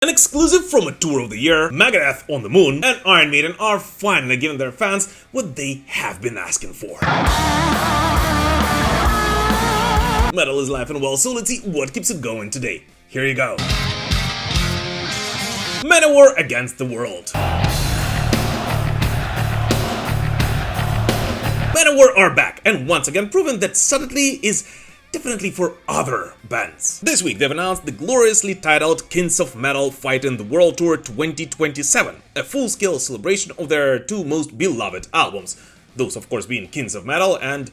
An exclusive from a tour of the year, Megadeth on the Moon and Iron Maiden are finally giving their fans what they have been asking for. Metal is life and well, so let's see what keeps it going today. Here you go. Manowar against the world. Manowar are back and once again proven that subtlety is definitely for other bands. This week they've announced the gloriously titled Kings of Metal Fight in the World Tour 2027, a full-scale celebration of their two most beloved albums, those of course being Kings of Metal and,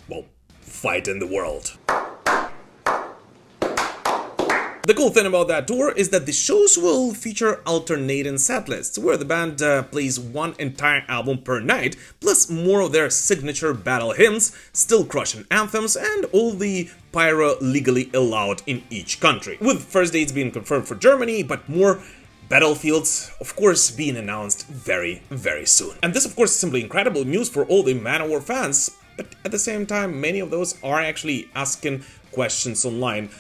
well, Fight in the World. The cool thing about that tour is that the shows will feature alternating setlists, where the band plays one entire album per night, plus more of their signature battle hymns, still-crushing anthems, and all the pyro legally allowed in each country. With first dates being confirmed for Germany, but more battlefields, of course, being announced very, very soon. And this, of course, is simply incredible news for all the Manowar fans, but at the same time, many of those are actually asking questions online.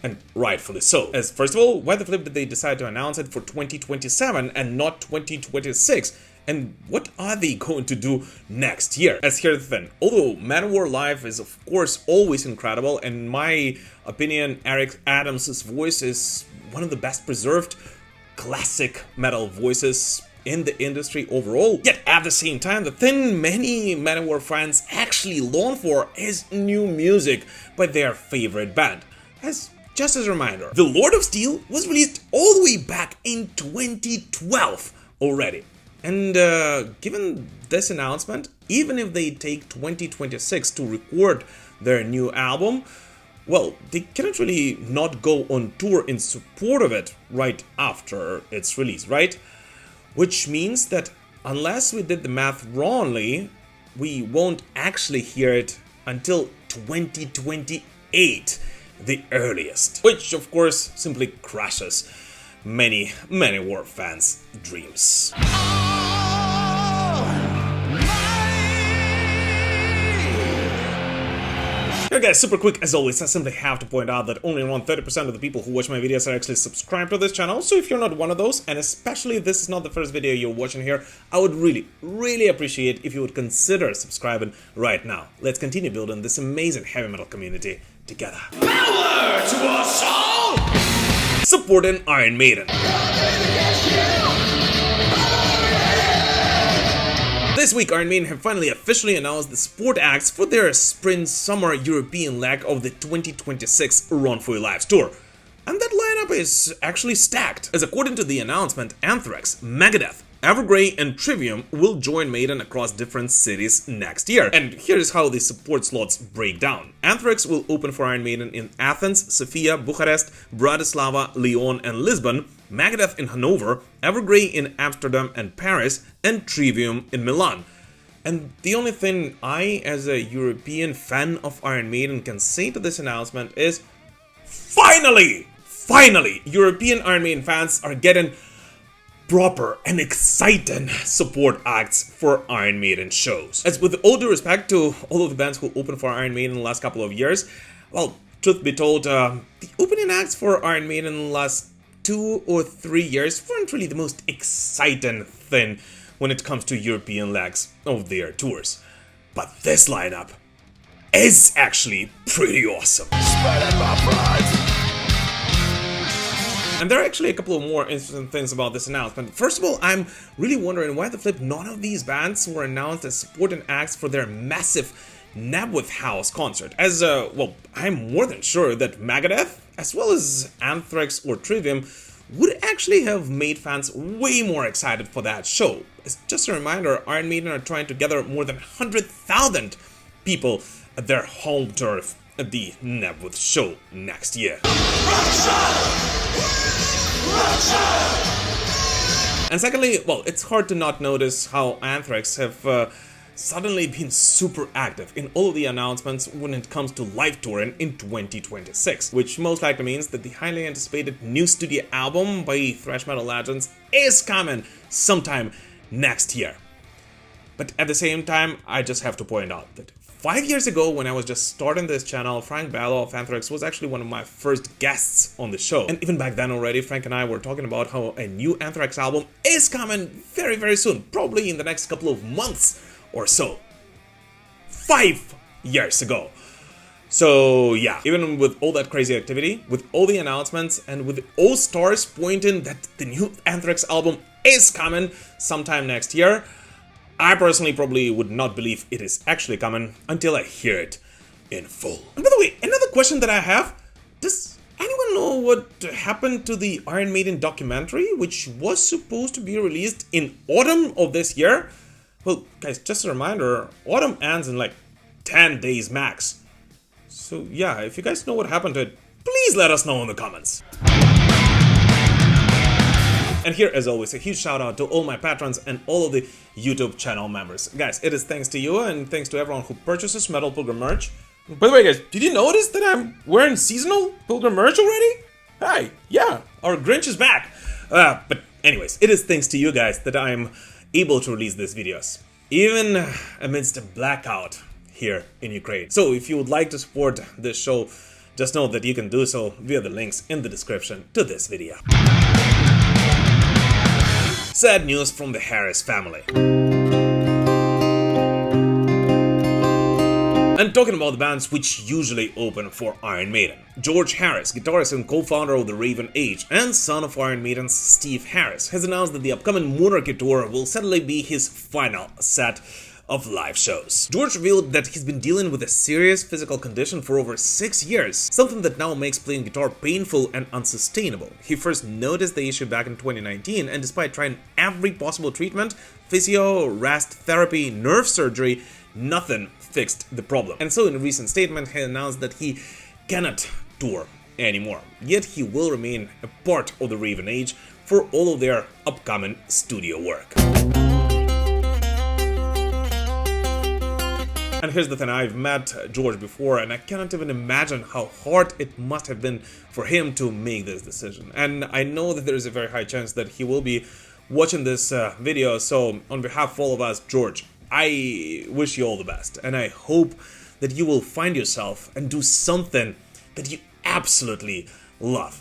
And rightfully so. As first of all, why the flip did they decide to announce it for 2027 and not 2026? And what are they going to do next year? As here's the thing, although Manowar Live is of course always incredible, and in my opinion Eric Adams' voice is one of the best preserved classic metal voices in the industry overall, yet at the same time, the thing many Manowar fans actually long for is new music by their favorite band. Just as a reminder, The Lord of Steel was released all the way back in 2012 already. And given this announcement, even if they take 2026 to record their new album, well, they cannot really not go on tour in support of it right after its release, right? Which means that unless we did the math wrongly, we won't actually hear it until 2028. The earliest, which of course simply crushes many Manowar fans' dreams. Hey guys, super quick as always, I simply have to point out that only around 30% of the people who watch my videos are actually subscribed to this channel, so if you're not one of those, and especially if this is not the first video you're watching here, I would really appreciate if you would consider subscribing right now. Let's continue building this amazing heavy metal community together. Power to us all! Supporting Iron Maiden. This week, Iron Maiden have finally officially announced the support acts for their spring-summer European leg of the 2026 Run For Your Lives tour. And that lineup is actually stacked, as according to the announcement, Anthrax, Megadeth, Evergrey and Trivium will join Maiden across different cities next year. And here's how the support slots break down. Anthrax will open for Iron Maiden in Athens, Sofia, Bucharest, Bratislava, Lyon and Lisbon, Megadeth in Hanover, Evergrey in Amsterdam and Paris, and Trivium in Milan. And the only thing I, as a European fan of Iron Maiden, can say to this announcement is, finally, European Iron Maiden fans are getting proper and exciting support acts for Iron Maiden shows. As with all due respect to all of the bands who opened for Iron Maiden in the last couple of years, well, truth be told, the opening acts for Iron Maiden in the last 2 or 3 years weren't really the most exciting thing when it comes to European legs of their tours. But this lineup is actually pretty awesome. And there are actually a couple of more interesting things about this announcement. First of all, I'm really wondering why the flip none of these bands were announced as supporting acts for their massive Nebworth House concert. As, well, I'm more than sure that Megadeth, as well as Anthrax or Trivium, would actually have made fans way more excited for that show. As just a reminder, Iron Maiden are trying to gather more than 100,000 people at their home turf at the Nebworth show next year. And secondly, well, it's hard to not notice how Anthrax have suddenly been super active in all of the announcements when it comes to live touring in 2026, which most likely means that the highly anticipated new studio album by thrash metal legends is coming sometime next year. But at the same time, I just have to point out that 5 years ago, when I was just starting this channel, Frank Ballo of Anthrax was actually one of my first guests on the show. And even back then already, Frank and I were talking about how a new Anthrax album is coming very, very soon, probably in the next couple of months or so. 5 years ago. So yeah, even with all that crazy activity, with all the announcements, and with all stars pointing that the new Anthrax album is coming sometime next year, I personally probably would not believe it is actually coming until I hear it in full. And by the way, another question that I have, does anyone know what happened to the Iron Maiden documentary, which was supposed to be released in autumn of this year? Well, guys, just a reminder, autumn ends in like 10 days max. So yeah, if you guys know what happened to it, please let us know in the comments. And here, as always, a huge shout out to all my patrons and all of the YouTube channel members. Guys, it is thanks to you and thanks to everyone who purchases Metal Pilgrim merch. By the way, guys, did you notice that I'm wearing seasonal Pilgrim merch already? Hi, yeah, our Grinch is back. But anyways, it is thanks to you guys that I'm able to release these videos, even amidst a blackout here in Ukraine. So if you would like to support this show, just know that you can do so via the links in the description to this video. Sad news from the Harris family. And talking about the bands which usually open for Iron Maiden. George Harris, guitarist and co-founder of the Raven Age and son of Iron Maiden's Steve Harris, has announced that the upcoming Monarchy tour will sadly be his final set of live shows. George revealed that he's been dealing with a serious physical condition for over 6 years, something that now makes playing guitar painful and unsustainable. He first noticed the issue back in 2019, and despite trying every possible treatment, physio, rest therapy, nerve surgery, nothing fixed the problem. And so in a recent statement, he announced that he cannot tour anymore, yet he will remain a part of the Raven Age for all of their upcoming studio work. And here's the thing, I've met George before and I cannot even imagine how hard it must have been for him to make this decision. And I know that there is a very high chance that he will be watching this video, so on behalf of all of us, George, I wish you all the best. And I hope that you will find yourself and do something that you absolutely love.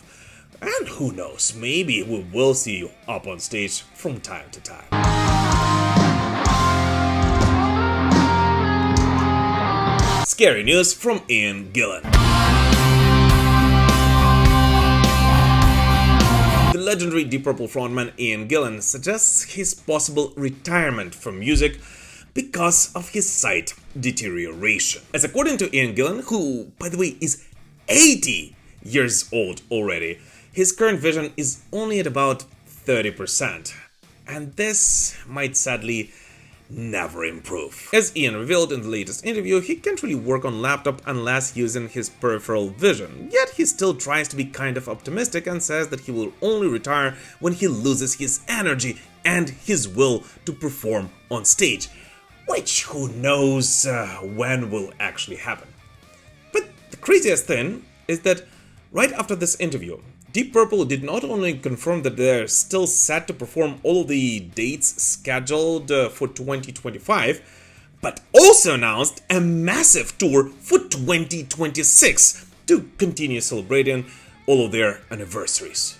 And who knows, maybe we will see you up on stage from time to time. Scary news from Ian Gillan. The legendary Deep Purple frontman Ian Gillan suggests his possible retirement from music because of his sight deterioration. As according to Ian Gillan, who, by the way, is 80 years old already, his current vision is only at about 30%. And this might sadly never improve. As Ian revealed in the latest interview, he can't really work on laptop unless using his peripheral vision, yet he still tries to be kind of optimistic and says that he will only retire when he loses his energy and his will to perform on stage, which who knows when will actually happen. But the craziest thing is that right after this interview, Deep Purple did not only confirm that they're still set to perform all of the dates scheduled for 2025, but also announced a massive tour for 2026 to continue celebrating all of their anniversaries.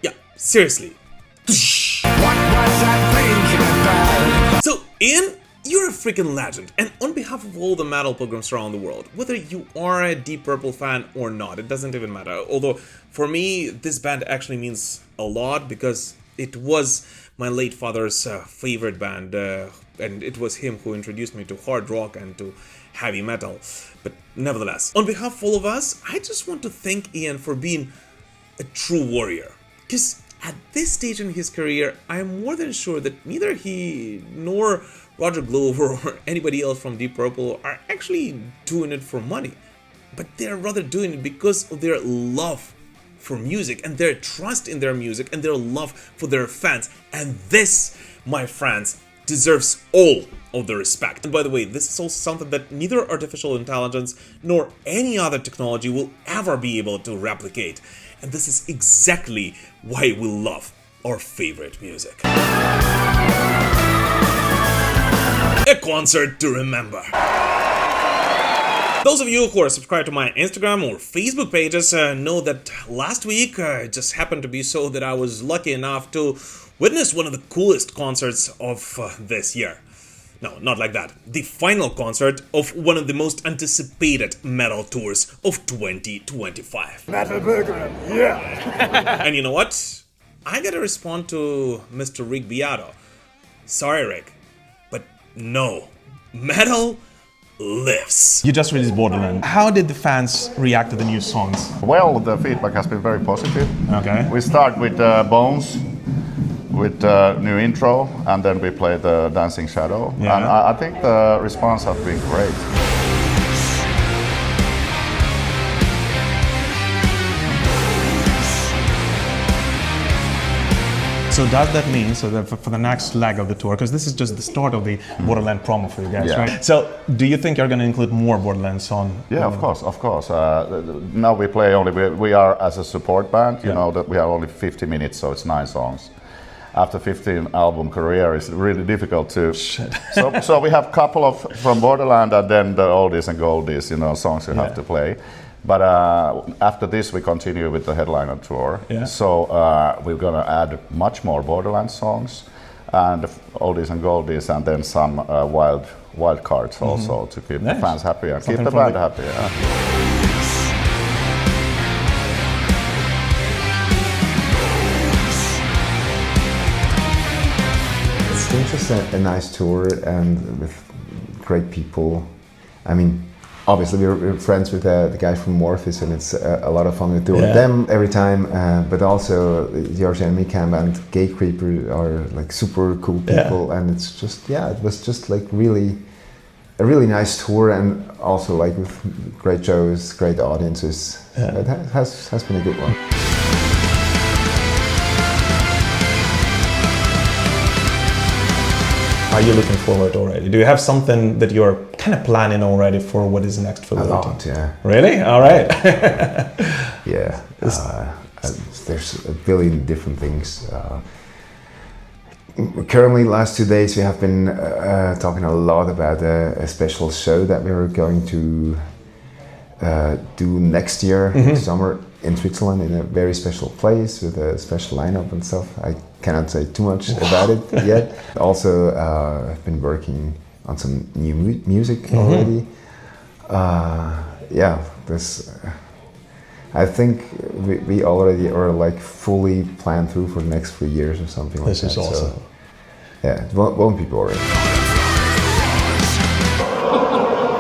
Yeah, seriously. What was I thinking about? So, Ian, you're a freaking legend, and on behalf of all the Metal Pilgrims around the world, whether you are a Deep Purple fan or not, it doesn't even matter. Although, for me, this band actually means a lot because it was my late father's favorite band, and it was him who introduced me to hard rock and to heavy metal. But nevertheless, on behalf of all of us, I just want to thank Ian for being a true warrior. Because at this stage in his career, I am more than sure that neither he nor Roger Glover or anybody else from Deep Purple are actually doing it for money, but they're rather doing it because of their love for music and their trust in their music and their love for their fans. And this, my friends, deserves all of the respect. And by the way, this is also something that neither artificial intelligence nor any other technology will ever be able to replicate. And this is exactly why we love our favorite music. A concert to remember. Those of you who are subscribed to my Instagram or Facebook pages know that last week it just happened to be so that I was lucky enough to witness one of the coolest concerts of this year. No, not like that. The final concert of one of the most anticipated metal tours of 2025. Metal Burger, yeah! And you know what? I gotta respond to Mr. Rick Beato. Sorry, Rick, but no. Metal lives. You just released Borderland. How did the fans react to the new songs? Well, the feedback has been very positive. Okay. We start with Bones, with new intro, and then we play the Dancing Shadow. Yeah. And I think the response has been great. So does that mean, that for the next leg of the tour, because this is just the start of the Borderland promo for you guys, Yeah. right? So do you think you're going to include more Borderlands on? Yeah, of course. Now we play only, we are as a support band, you know, that we have only 50 minutes, so it's 9 songs. After 15 album career, it's really difficult to. So we have a couple of from Borderland and then the oldies and goldies, you know, songs you have to play. But after this, we continue with the headliner tour. Yeah. So we're gonna add much more Borderland songs, and oldies and goldies, and then some wild cards also to keep the fans happy and keep the band happy. Yeah. It's just a nice tour and with great people. I mean, obviously we're friends with the guys from Amorphis, and it's a lot of fun to do with them every time. But also George and Mikam and Gatecreeper are like super cool people, and it's just it was just like a really nice tour, and also like with great shows, great audiences. It has been a good one. Are you looking forward already? Do you have something that you're kind of planning already for what is next for A Eluveitie? lot, yeah. Really? All right. Yeah. There's a billion different things. Currently, last 2 days we have been talking a lot about a special show that we are going to do next year, summer, in Switzerland, in a very special place with a special lineup and stuff. I cannot say too much about it yet. Also, I've been working on some new music already. I think we already are like fully planned through for the next 3 years or something like that. This is awesome. So, yeah, it won't be boring.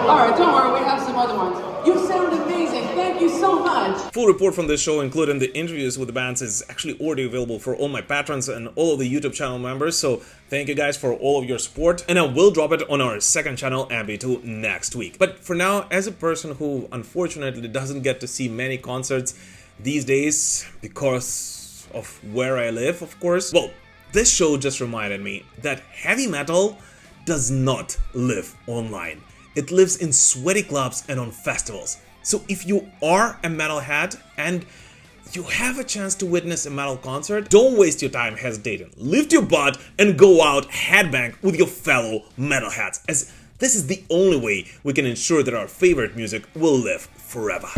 All right, don't worry, we have some other ones. You sound amazing. Thank you so much. Full report from this show, including the interviews with the bands, is actually already available for all my patrons and all of the YouTube channel members, so thank you guys for all of your support, and I will drop it on our second channel, MB2, next week. But for now, as a person who unfortunately doesn't get to see many concerts these days because of where I live, of course, well, this show just reminded me that heavy metal does not live online. It lives in sweaty clubs and on festivals. So if you are a metalhead and you have a chance to witness a metal concert, don't waste your time hesitating. Lift your butt and go out headbang with your fellow metalheads, as this is the only way we can ensure that our favorite music will live forever.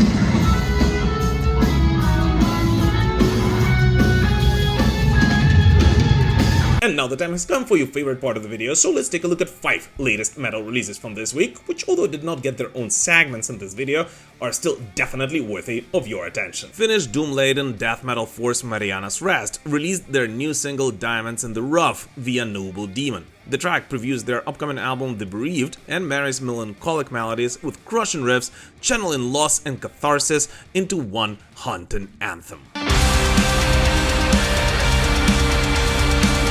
And now the time has come for your favorite part of the video, so let's take a look at 5 latest metal releases from this week, which, although did not get their own segments in this video, are still definitely worthy of your attention. Finnish doom-laden death metal force Marianas Rest released their new single Diamonds in the Rough via Noble Demon. The track previews their upcoming album The Bereaved and marries melancholic melodies with crushing riffs, channeling loss and catharsis into one haunting anthem.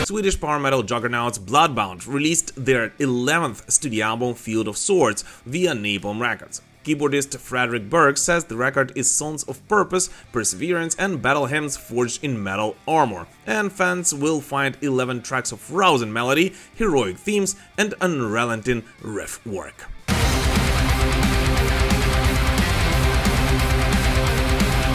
Swedish power metal juggernauts Bloodbound released their 11th studio album Field of Swords via Napalm Records. Keyboardist Fredrik Berg says the record is songs of purpose, perseverance and battle hymns forged in metal armor, and fans will find 11 tracks of rousing melody, heroic themes and unrelenting riff work.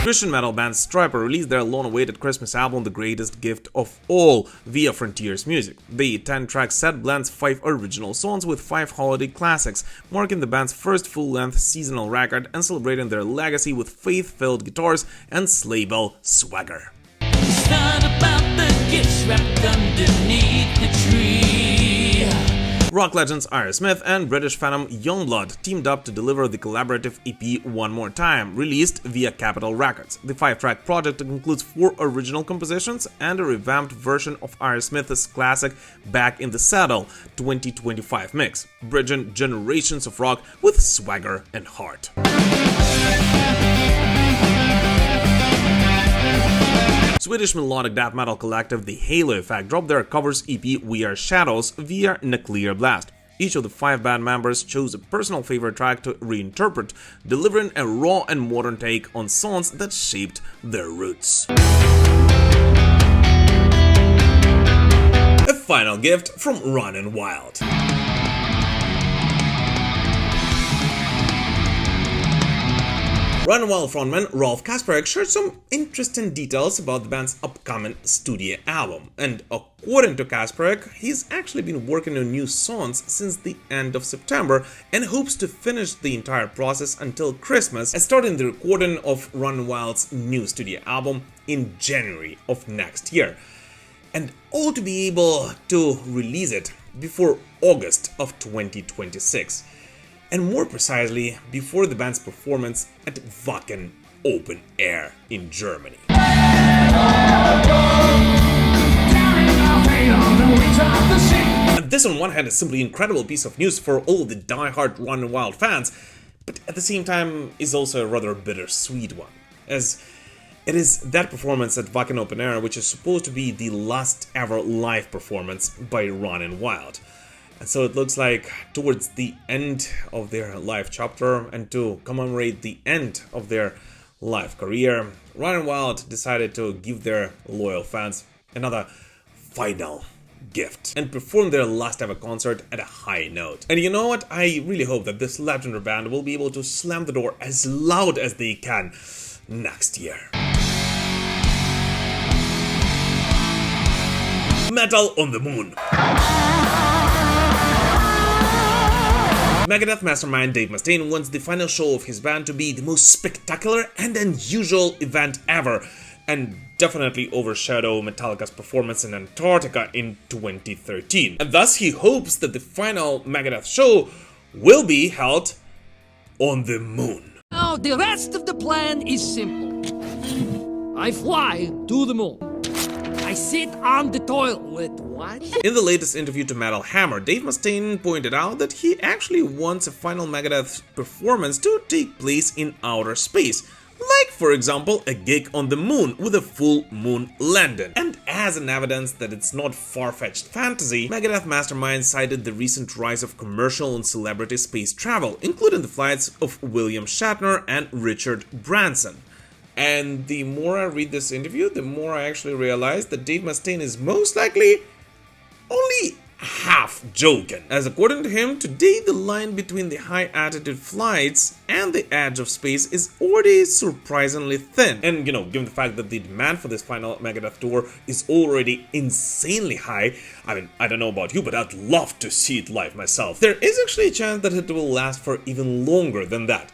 Christian metal band Stryper released their long-awaited Christmas album The Greatest Gift of All via Frontiers Music. The 10-track set blends 5 original songs with 5 holiday classics, marking the band's first full-length seasonal record and celebrating their legacy with faith-filled guitars and sleigh bell swagger. It's not about the gifts wrapped underneath the tree. Rock legends Aerosmith and British phenom Yungblud teamed up to deliver the collaborative EP One More Time, released via Capitol Records. The 5-track project includes 4 original compositions and a revamped version of Aerosmith's classic Back in the Saddle 2025 mix, bridging generations of rock with swagger and heart. Swedish melodic death metal collective The Halo Effect dropped their covers EP We Are Shadows via Nuclear Blast. Each of the 5 band members chose a personal favorite track to reinterpret, delivering a raw and modern take on songs that shaped their roots. A final gift from Runnin' Wild. Runnin' Wild frontman Rolf Kasperek shared some interesting details about the band's upcoming studio album, and according to Kasperek, he's actually been working on new songs since the end of September and hopes to finish the entire process until Christmas and starting the recording of Runnin' Wild's new studio album in January of next year, and all to be able to release it before August of 2026. And more precisely, before the band's performance at Wacken Open Air in Germany. And this on one hand is simply an incredible piece of news for all the die-hard Runnin' Wild fans, but at the same time is also a rather bittersweet one, as it is that performance at Wacken Open Air which is supposed to be the last ever live performance by Runnin' Wild. And so it looks like towards the end of their live chapter and to commemorate the end of their live career, Runnin' Wild decided to give their loyal fans another final gift and perform their last ever concert at a high note. And you know what? I really hope that this legendary band will be able to slam the door as loud as they can next year. Metal on the Moon. Megadeth mastermind Dave Mustaine wants the final show of his band to be the most spectacular and unusual event ever, and definitely overshadow Metallica's performance in Antarctica in 2013. And thus he hopes that the final Megadeth show will be held on the moon. Now the rest of the plan is simple. I fly to the moon. I sit on the toilet. What? In the latest interview to Metal Hammer, Dave Mustaine pointed out that he actually wants a final Megadeth performance to take place in outer space, like for example a gig on the moon with a full moon landing. And as an evidence that it's not far-fetched fantasy, Megadeth mastermind cited the recent rise of commercial and celebrity space travel, including the flights of William Shatner and Richard Branson. And the more I read this interview, the more I actually realize that Dave Mustaine is most likely only half joking, as according to him, today the line between the high-altitude flights and the edge of space is already surprisingly thin. And given the fact that the demand for this final Megadeth tour is already insanely high, I mean, I don't know about you, but I'd love to see it live myself. There is actually a chance that it will last for even longer than that.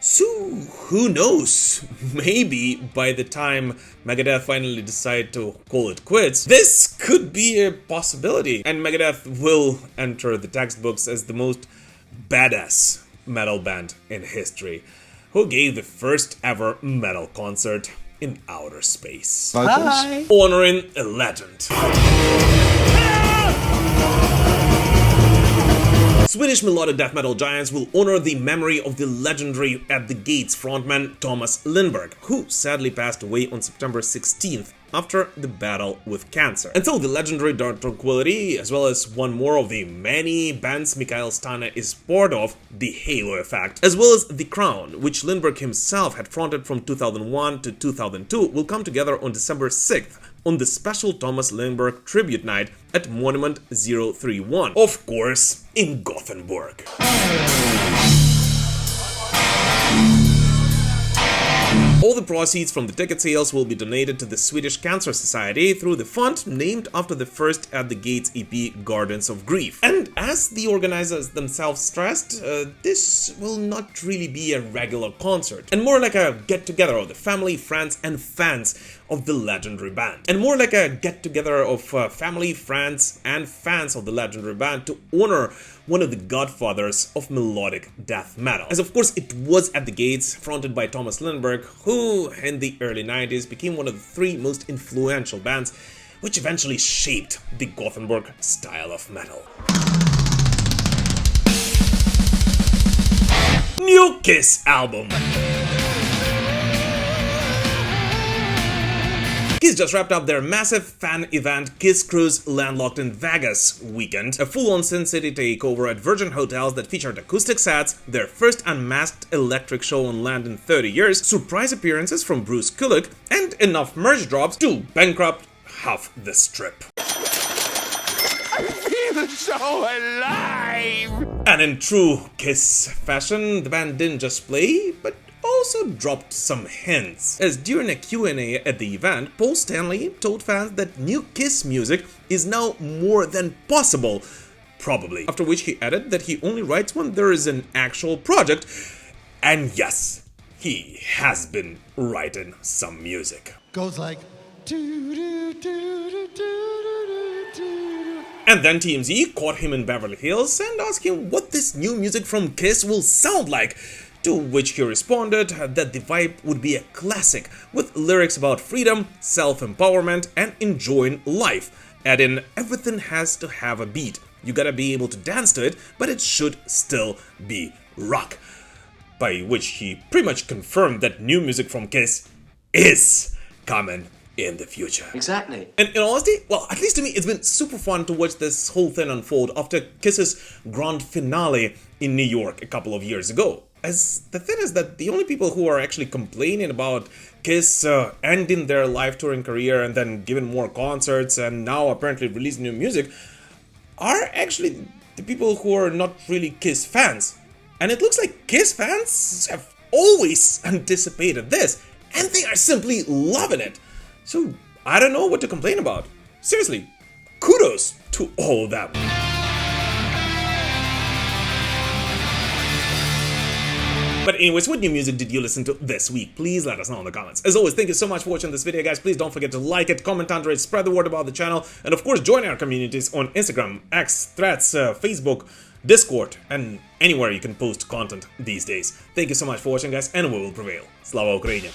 So, who knows, maybe by the time Megadeth finally decide to call it quits, this could be a possibility, and Megadeth will enter the textbooks as the most badass metal band in history, who gave the first ever metal concert in outer space. Hi. Honoring a legend. Swedish melodic death metal giants will honor the memory of the legendary At the Gates frontman Tomas Lindbergh, who sadly passed away on September 16th after the battle with cancer. And so the legendary Dark Tranquility, as well as one more of the many bands Mikael Stane is part of, The Halo Effect, as well as The Crown, which Lindbergh himself had fronted from 2001 to 2002, will come together on December 6th on the special Tomas Lindbergh tribute night at Monument 031, of course, in Gothenburg. All the proceeds from the ticket sales will be donated to the Swedish Cancer Society through the fund named after the first At the Gates EP, Gardens of Grief. And as the organizers themselves stressed, this will not really be a regular concert, and more like a get-together of the family, friends, and fans of the legendary band. And more like a get-together of family, friends, and fans of the legendary band to honor one of the godfathers of melodic death metal. As of course it was At the Gates, fronted by Tomas Lindbergh, who in the early 90s became one of the 3 most influential bands which eventually shaped the Gothenburg style of metal. New Kiss album. Kiss just wrapped up their massive fan event Kiss Cruise Landlocked in Vegas weekend, a full-on Sin City takeover at Virgin Hotels that featured acoustic sets, their first unmasked electric show on land in 30 years, surprise appearances from Bruce Kulick, and enough merch drops to bankrupt half the Strip. I feel so alive! And in true Kiss fashion, the band didn't just play, but also dropped some hints, as during a Q&A at the event, Paul Stanley told fans that new Kiss music is now more than possible, probably, after which he added that he only writes when there is an actual project, and yes, he has been writing some music. Goes like... And then TMZ caught him in Beverly Hills and asked him what this new music from Kiss will sound like, to which he responded that the vibe would be a classic, with lyrics about freedom, self-empowerment, and enjoying life, adding everything has to have a beat. You gotta be able to dance to it, but it should still be rock. By which he pretty much confirmed that new music from Kiss is coming in the future. Exactly. And in honesty, well, at least to me, it's been super fun to watch this whole thing unfold after Kiss's grand finale in New York a couple of years ago. As the thing is that the only people who are actually complaining about Kiss ending their live touring career and then giving more concerts and now apparently releasing new music are actually the people who are not really Kiss fans. And it looks like Kiss fans have always anticipated this, and they are simply loving it. So I don't know what to complain about. Seriously, kudos to all of them. But anyways, what new music did you listen to this week? Please let us know in the comments. As always, thank you so much for watching this video, guys. Please don't forget to like it, comment under it, spread the word about the channel, and of course join our communities on Instagram, X, Threads, Facebook, Discord, and anywhere you can post content these days. Thank you so much for watching, guys, and we will prevail. Slava Ukraini!